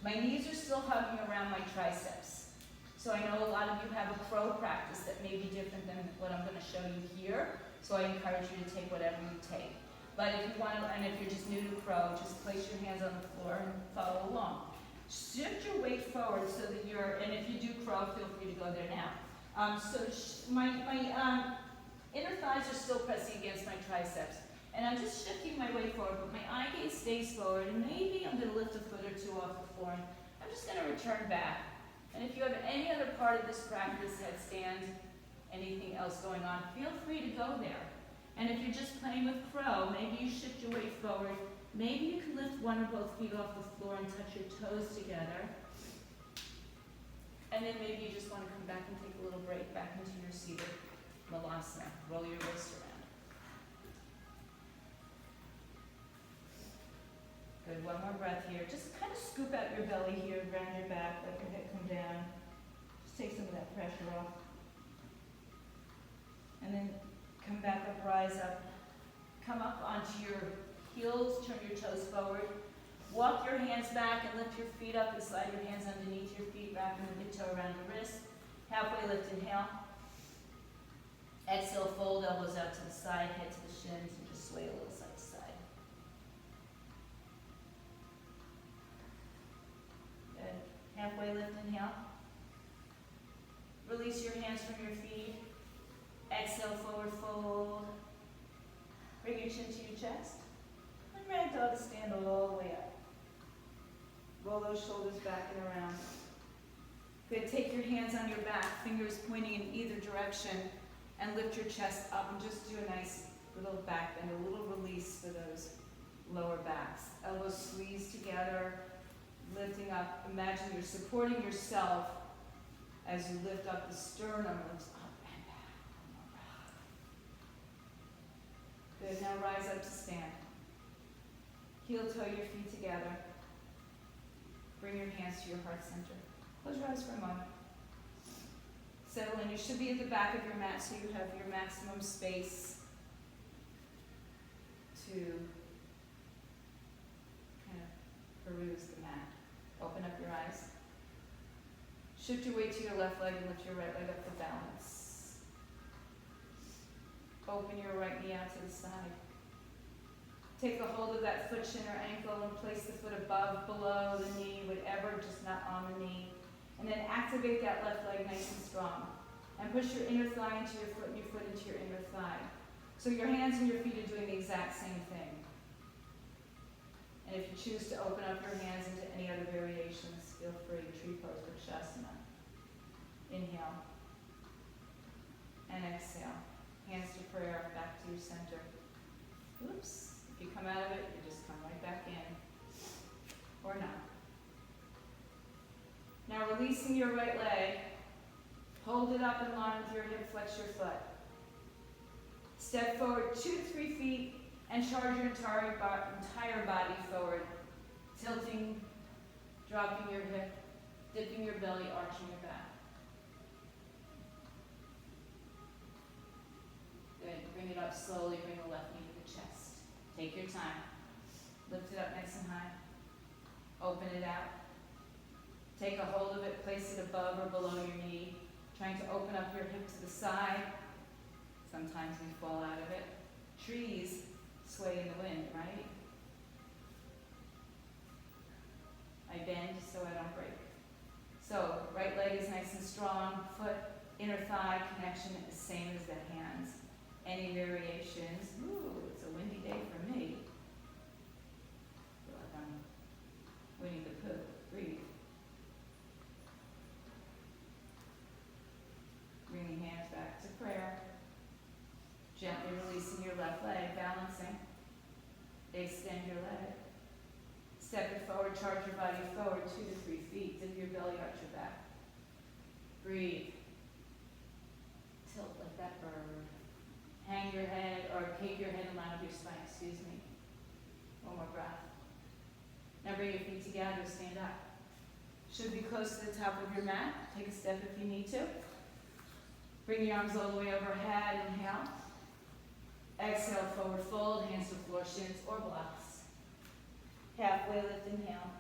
My knees are still hugging around my triceps. So I know a lot of you have a crow practice that may be different than what I'm going to show you here. So I encourage you to take whatever you take. But if you want to, and if you're just new to crow, just place your hands on the floor and follow along. Shift your weight forward so that you're, and if you do crow, feel free to go there now. My inner thighs are still pressing against my triceps. And I'm just shifting my weight forward, but my eye gaze stays forward, and maybe I'm going to lift a foot or two off the floor, and I'm just going to return back. And if you have any other part of this practice, headstand, anything else going on, feel free to go there. And if you're just playing with crow, maybe you shift your weight forward. Maybe you can lift one or both feet off the floor and touch your toes together. And then maybe you just want to come back and take a little break back into your seated malasana. Roll your wrists around. Good, one more breath here. Just kind of scoop out your belly here, round your back, let your head come down. Just take some of that pressure off. And then come back up, rise up. Come up onto your heels, turn your toes forward. Walk your hands back and lift your feet up and slide your hands underneath your feet, wrapping the big toe around the wrist. Halfway lift, inhale. Exhale, fold, elbows out to the side, head to the shins, and just sway a little side to side. Good. Halfway lift, inhale. Release your hands from your feet. Exhale, forward fold. Bring your chin to your chest. And ragdoll to stand all the way up. Roll those shoulders back and around. Good. Take your hands on your back, fingers pointing in either direction, and lift your chest up and just do a nice little back bend, a little release for those lower backs. Elbows squeeze together, lifting up. Imagine you're supporting yourself as you lift up the sternum, lifts up and back. Good. Now rise up to stand. Heel toe your feet together. Bring your hands to your heart center. Close your eyes for a moment. Settle in. You should be at the back of your mat so you have your maximum space to kind of peruse the mat. Open up your eyes. Shift your weight to your left leg and lift your right leg up for balance. Open your right knee out to the side. Take a hold of that foot, shin, or ankle and place the foot above, below the knee, whatever, just not on the knee. And then activate that left leg nice and strong. And push your inner thigh into your foot and your foot into your inner thigh. So your hands and your feet are doing the exact same thing. And if you choose to open up your hands into any other variations, feel free. Tree pose, Vrikshasana. Inhale. And exhale. Hands to prayer, back to your center. Oops. If you come out of it, you just come right back in. Or not. Now releasing your right leg, hold it up in line with your hip, flex your foot. Step forward 2 to 3 feet and charge your entire body forward. Tilting, dropping your hip, dipping your belly, arching your back. Good. Bring it up slowly, bring the left knee to the chest. Take your time. Lift it up nice and high. Open it out. Take a hold of it, place it above or below your knee. Trying to open up your hip to the side. Sometimes we fall out of it. Trees sway in the wind, right? I bend so I don't break. So, right leg is nice and strong, foot, inner thigh connection is the same as the hands. Any variations? Ooh, it's a windy day for me. I feel like I'm Winnie the Pooh. Breathe. Bringing hands back to prayer. Gently releasing your left leg, balancing. Extend your leg. Step it forward, charge your body forward 2 to 3 feet. Dip your belly, arch your back. Breathe. Tilt like that bird. Hang your head, or cape your head in line with your spine, excuse me. One more breath. Now bring your feet together, stand up. Should be close to the top of your mat. Take a step if you need to. Bring your arms all the way overhead, inhale. Exhale, forward fold, hands to floor, shins or blocks. Halfway lift, inhale.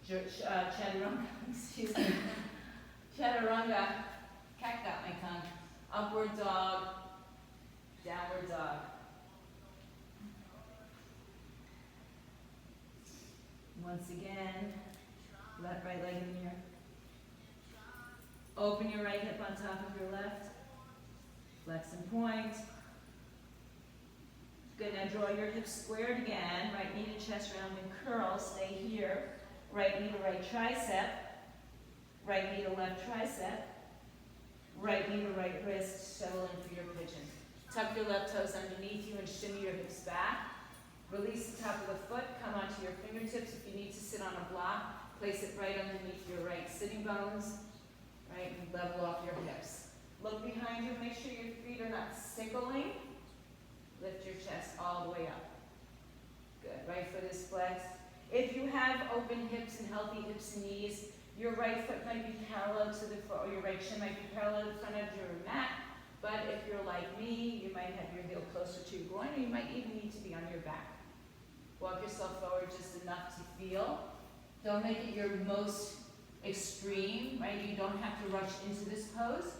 Chaturanga, excuse me. Chaturanga, cat got my tongue. Upward dog, downward dog. Once again, left right leg in the air. Open your right hip on top of your left. Flex and point. Good, now draw your hips squared again. Right knee to chest round and curl. Stay here. Right knee to right tricep. Right knee to left tricep. Right knee to right wrist. Settle in for your pigeon. Tuck your left toes underneath you and shimmy your hips back. Release the top of the foot. Come onto your fingertips. If you need to sit on a block, place it right underneath your right sitting bones. Right, and level off your hips. Look behind you. Make sure your feet are not sickling. Lift your chest all the way up. Good. Right foot is flexed. If you have open hips and healthy hips and knees, your right foot might be parallel to the floor, or your right shin might be parallel to the front of your mat. But if you're like me, you might have your heel closer to your groin, or you might even need to be on your back. Walk yourself forward just enough to feel. Don't make it your most extreme, right? You don't have to rush into this pose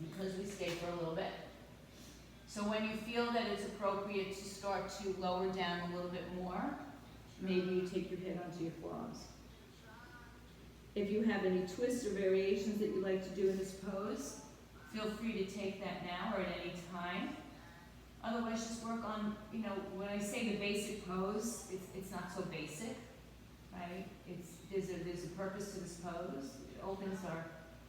because we stay for a little bit. So when you feel that it's appropriate to start to lower down a little bit more, maybe you take your head onto your forearms. If you have any twists or variations that you like to do in this pose, feel free to take that now or at any time. Otherwise, just work on, when I say the basic pose, it's not so basic, right? There's a purpose to this pose. It opens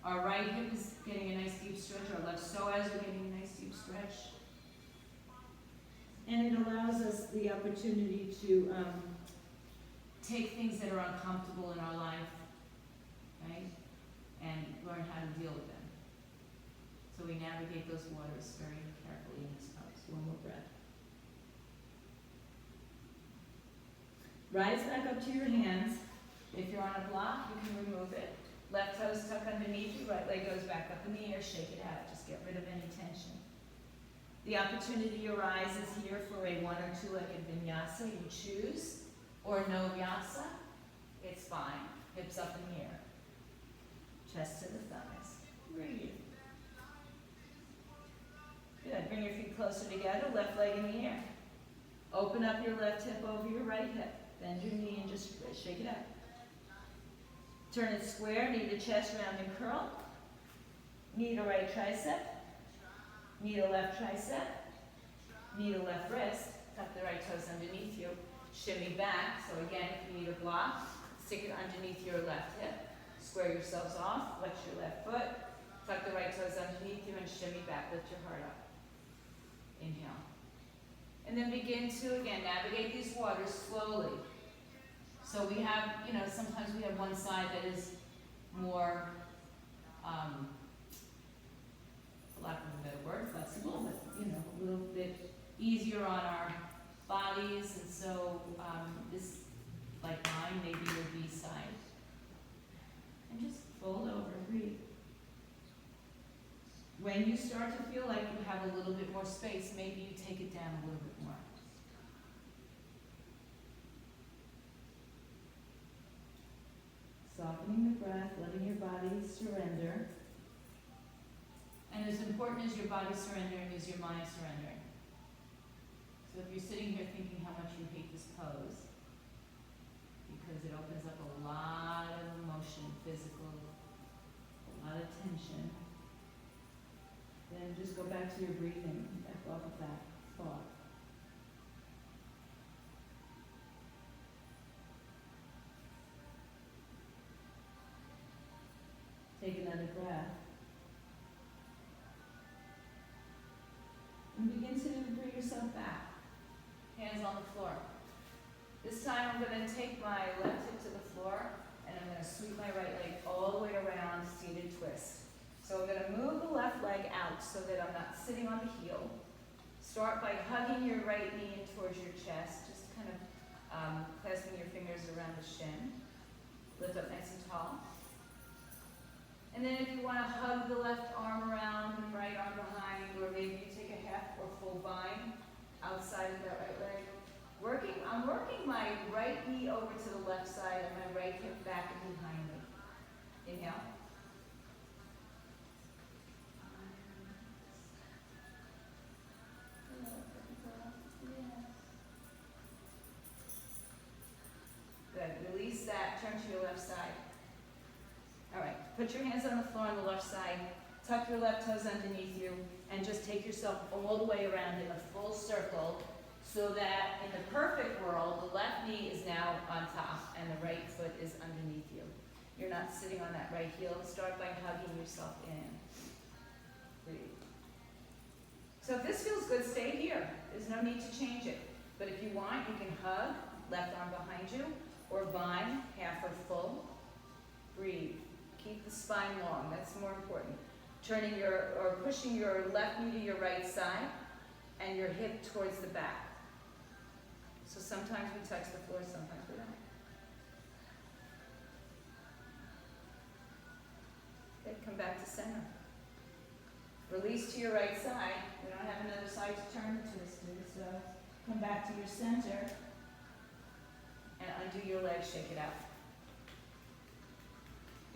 our right hip is getting a nice deep stretch, our left psoas are getting a nice deep stretch. And it allows us the opportunity to take things that are uncomfortable in our life, right? And learn how to deal with them. So we navigate those waters very carefully in this pose. One more breath. Rise back up to your hands. If you're on a block, you can remove it. Left toes tuck underneath you, right leg goes back up in the air, shake it out. Just get rid of any tension. The opportunity arises here for a 1 or 2-legged vinyasa, you choose, or no vyasa, it's fine. Hips up in the air. Chest to the thighs. Breathe. Good, bring your feet closer together, left leg in the air. Open up your left hip over your right hip. Bend your knee and just shake it out. Turn it square, knee to chest, round and curl. Knee to right tricep. Knee to left tricep. Knee to left wrist. Tuck the right toes underneath you. Shimmy back. So again, if you need a block, stick it underneath your left hip. Square yourselves off. Flex your left foot. Tuck the right toes underneath you and shimmy back. Lift your heart up. Inhale. And then begin to, again, navigate these waters slowly. So we have, sometimes we have one side that is more, for lack of a better word, flexible, but, a little bit easier on our bodies. And so this, like mine, maybe your B side. And just fold over, breathe. When you start to feel like you have a little bit more space, maybe you take it down a little bit more. Softening the breath, letting your body surrender. And as important as your body surrendering is your mind surrendering. So if you're sitting here thinking how much you hate this pose, because it opens up a lot of emotion, physical, a lot of tension. Then just go back to your breathing, back off of that thought. Take another breath. And begin to bring yourself back. Hands on the floor. This time I'm going to take my left hip to the floor and I'm going to sweep my right leg all the way around, seated twist. So I'm going to move the left leg out so that I'm not sitting on the heel. Start by hugging your right knee in towards your chest, just kind of clasping your fingers around the shin. Lift up nice and tall. And then if you want to hug the left arm around and right arm behind, or maybe you take a half or full bind outside of that right leg. I'm working my right knee over to the left side and my right hip back and behind me. Inhale. Good. Release that. Turn to your left side. All right. Put your hands on the floor on the left side. Tuck your left toes underneath you and just take yourself all the way around in a full circle so that in the perfect world, the left knee is now on top and the right foot is underneath you. You're not sitting on that right heel. Start by hugging yourself in. Breathe. So if this feels good, stay here. There's no need to change it. But if you want, you can hug, left arm behind you, or bind, half or full. Breathe. Keep the spine long. That's more important. Pushing your left knee to your right side and your hip towards the back. So sometimes we touch the floor, sometimes we don't. Good, come back to center. Release to your right side. We don't have another side to turn to twisted, so come back to your center and undo your legs, shake it out.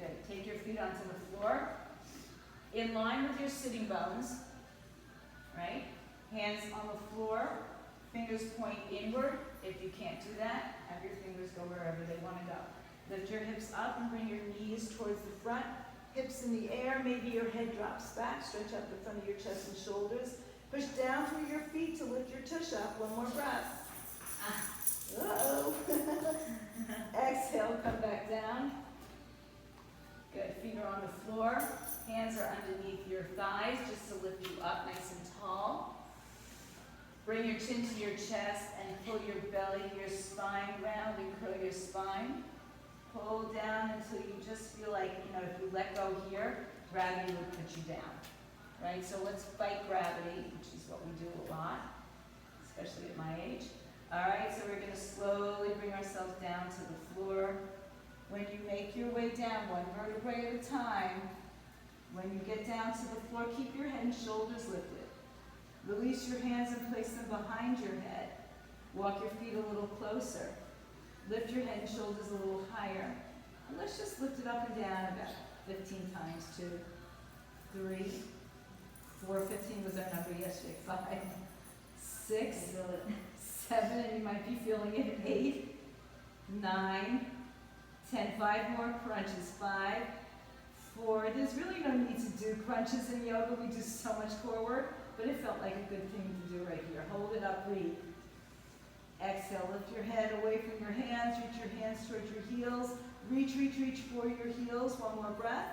Good, take your feet onto the floor. In line with your sitting bones, right? Hands on the floor, fingers point inward. If you can't do that, have your fingers go wherever they want to go. Lift your hips up and bring your knees towards the front. Hips in the air, maybe your head drops back. Stretch out the front of your chest and shoulders. Push down through your feet to lift your tush up. One more breath. Uh-oh. Exhale, come back down. Good, feet are on the floor. Hands are underneath your thighs just to lift you up nice and tall. Bring your chin to your chest and pull your belly, your spine round and curl your spine. Pull down until you just feel like, if you let go here, gravity would put you down. Right? So let's fight gravity, which is what we do a lot, especially at my age. All right, so we're going to slowly bring ourselves down to the floor. When you make your way down, one vertebrae at a time, when you get down to the floor, keep your head and shoulders lifted. Release your hands and place them behind your head. Walk your feet a little closer. Lift your head and shoulders a little higher. And let's just lift it up and down about 15 times. 2, 3, 4, 15 was our number yesterday. 5, 6, 7, and you might be feeling it. 8, 9, 10. 5 more crunches. 5, 4. There's really no need to do crunches in yoga. We do so much core work, but it felt like a good thing to do right here. Hold it up, breathe. Exhale, lift your head away from your hands. Reach your hands towards your heels. Reach, reach, reach for your heels. One more breath.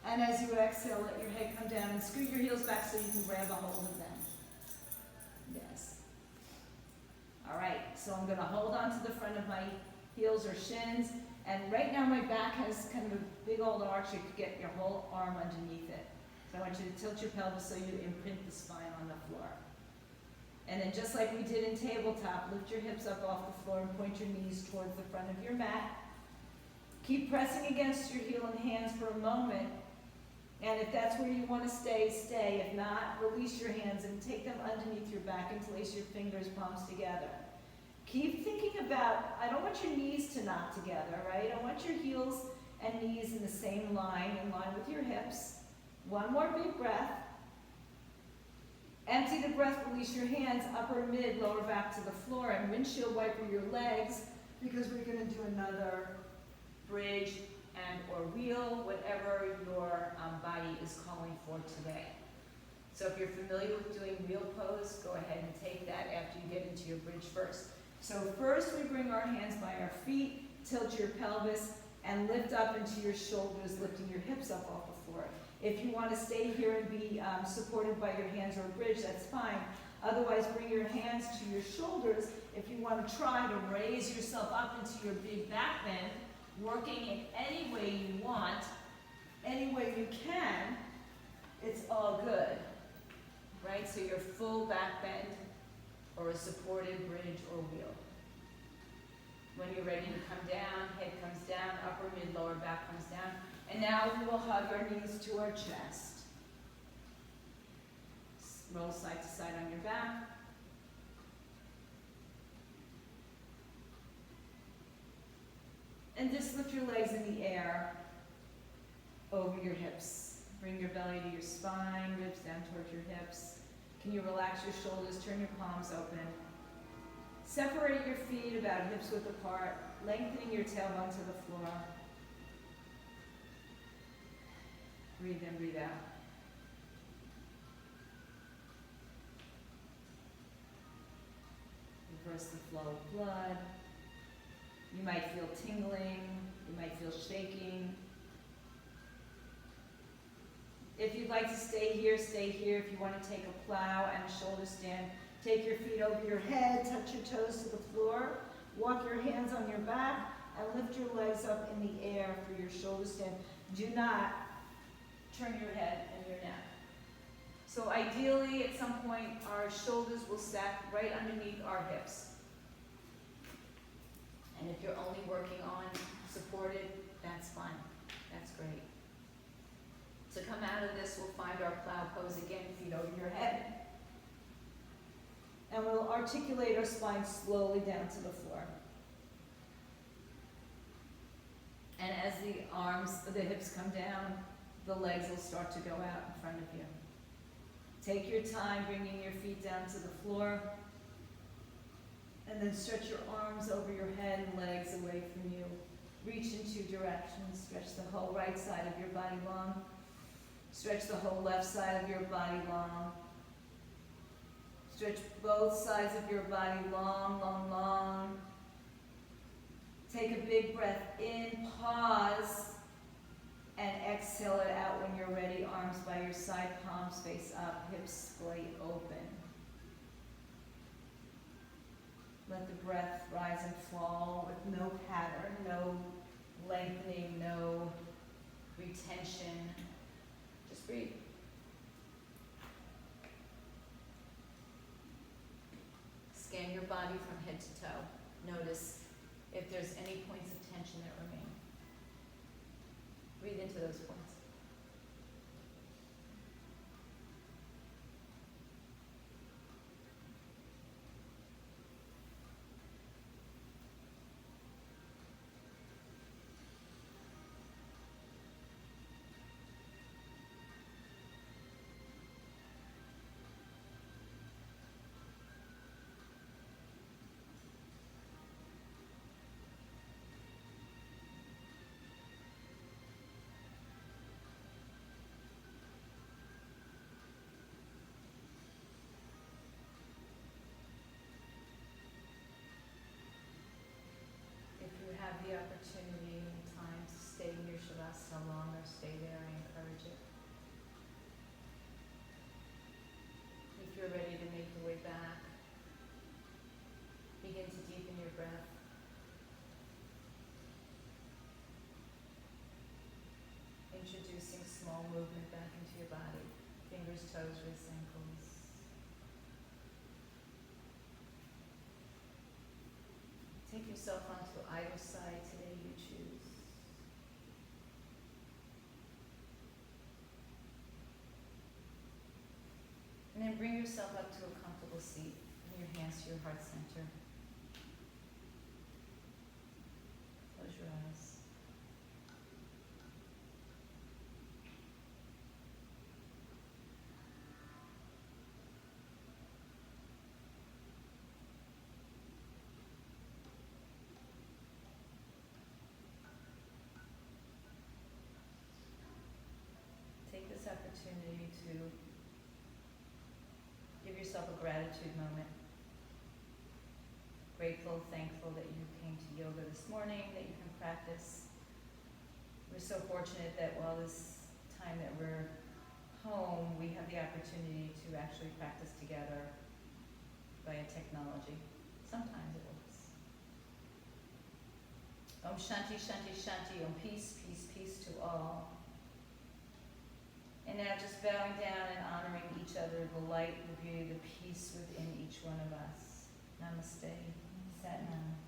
And as you exhale, let your head come down and scoot your heels back so you can grab a hold of them. Yes. All right, so I'm going to hold on to the front of my heels or shins. And right now my back has kind of a big old arch. You could get your whole arm underneath it. So I want you to tilt your pelvis so you imprint the spine on the floor. And then just like we did in tabletop, lift your hips up off the floor and point your knees towards the front of your mat. Keep pressing against your heel and hands for a moment. And if that's where you want to stay, stay. If not, release your hands and take them underneath your back and place your fingers, palms together. Keep thinking about, I don't want your knees to knock together, right? I want your heels and knees in the same line, in line with your hips. One more big breath. Empty the breath, release your hands, upper, mid, lower back to the floor, and windshield wiper your legs because we're going to do another bridge and or wheel, whatever your body is calling for today. So if you're familiar with doing wheel pose, go ahead and take that after you get into your bridge first. So first we bring our hands by our feet, tilt your pelvis, and lift up into your shoulders, lifting your hips up off the floor. If you want to stay here and be supported by your hands or a bridge, that's fine. Otherwise, bring your hands to your shoulders if you want to try to raise yourself up into your big back bend, working in any way you want, any way you can. It's all good, right? So your full back bend or a supported bridge or wheel. When you're ready to come down, head comes down, upper, mid, lower back comes down. And now we will hug our knees to our chest. Roll side to side on your back. And just lift your legs in the air over your hips. Bring your belly to your spine, ribs down towards your hips. Can you relax your shoulders, turn your palms open. Separate your feet about hips width apart, lengthening your tailbone to the floor. Breathe in, breathe out. Reverse the flow of blood. You might feel tingling, you might feel shaking. If you'd like to stay here, stay here. If you want to take a plow and a shoulder stand, take your feet over your head, touch your toes to the floor, walk your hands on your back, and lift your legs up in the air for your shoulder stand. Do not turn your head and your neck. So ideally, at some point, our shoulders will stack right underneath our hips. And if you're only working on supported, that's fine. That's great. To come out of this, we'll find our plow pose again, feet over your head. And we'll articulate our spine slowly down to the floor. And as the hips come down, the legs will start to go out in front of you. Take your time bringing your feet down to the floor. And then stretch your arms over your head and legs away from you. Reach in two directions. Stretch the whole right side of your body long. Stretch the whole left side of your body long. Stretch both sides of your body long, long, long. Take a big breath in, pause, and exhale it out when you're ready. Arms by your side, palms face up, hips splay open. Let the breath rise and fall with no pattern, no lengthening, no retention. Just breathe. Scan your body from head to toe. Notice if there's any points of tension that remain. Breathe into those points. Have the opportunity and time to stay in your Shavasana longer, stay there, I encourage it. If you're ready to make your way back, begin to deepen your breath. Introducing small movement back into your body, fingers, toes, wrists, ankles. Take yourself onto either side today you choose. And then bring yourself up to a comfortable seat. Bring your hands to your heart center. Close your eyes. opportunity to give yourself a gratitude moment. Grateful, thankful that you came to yoga this morning, that you can practice. We're so fortunate that while this time that we're home, we have the opportunity to actually practice together via technology. Sometimes it works. Om Shanti, Shanti, Shanti. Om peace, peace, peace to all. And now just bowing down and honoring each other, the light, the beauty, the peace within each one of us. Namaste. Sat Nam.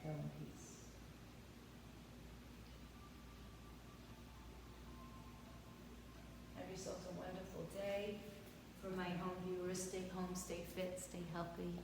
Go in peace. Have yourselves a wonderful day. For my home viewers, stay home, stay fit, stay healthy.